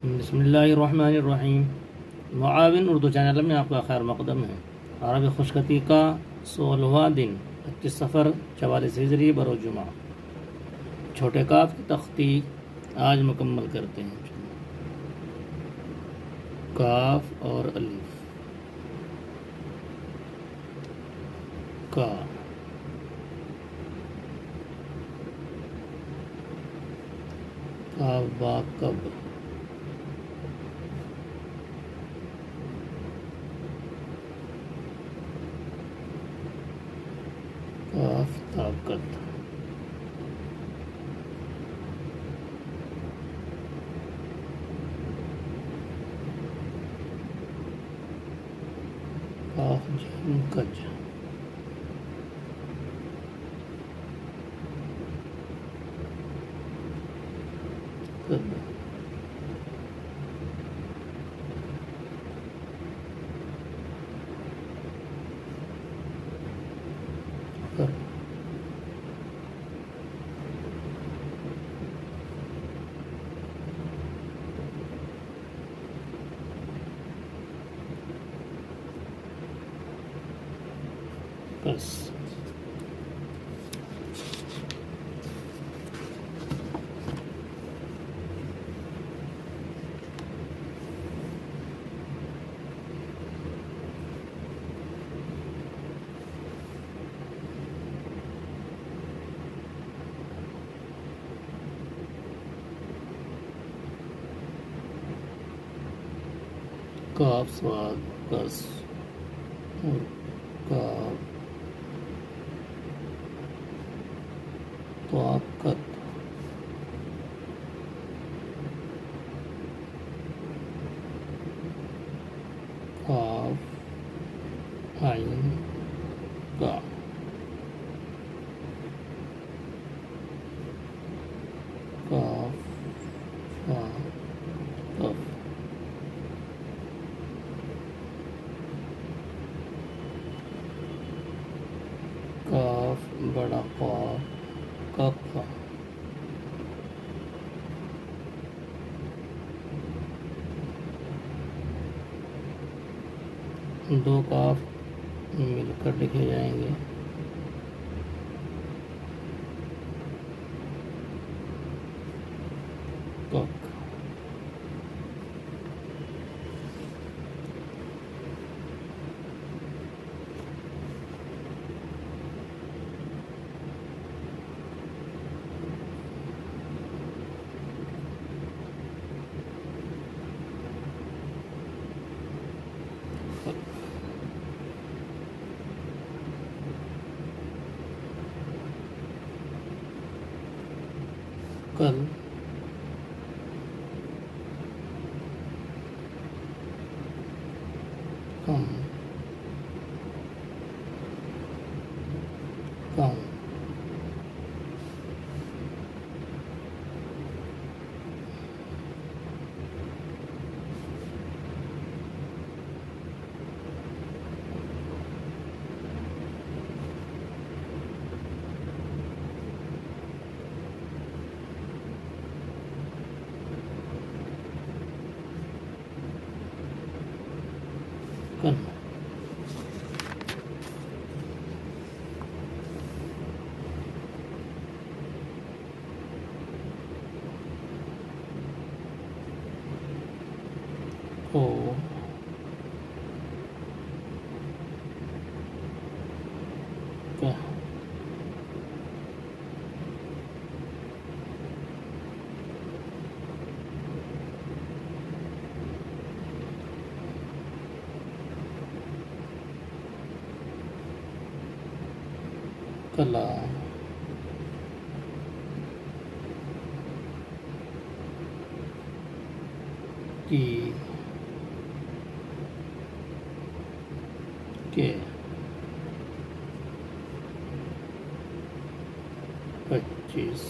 बिस्मिल्लाहिर्रहमानिर्रहीम। मुआविन उर्दू चैनल में आपका खैर मकदम है। अरबी खुशखती का 16वां दिन 25 सफ़र 44 हिजरी बरोजुमा। छोटे काफ की तख्ती आज मुकम्मल करते हैं। काफ और अलिफ का काफ बा कब काफ ताकत काफ जीम कज कद कर कस काफ स्वाद कस और काफ ताकत काफ आइन का काफ फा कफ काफ बड़ा काफ कफ दो काफ मिलकर लिखे जाएंगे। कक कल कम कम कन ओ का कला की के 25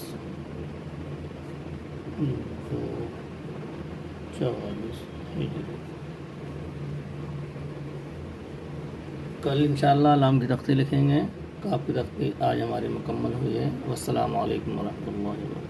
2 44 हिजरी। कल इंशाअल्लाह लाम की तख्ती लिखेंगे। काफ की तख्ती आज हमारी मुकम्मल हुई है। वस्सलामु अलैकुम वरहमतुल्लाहि वबरकातुहू।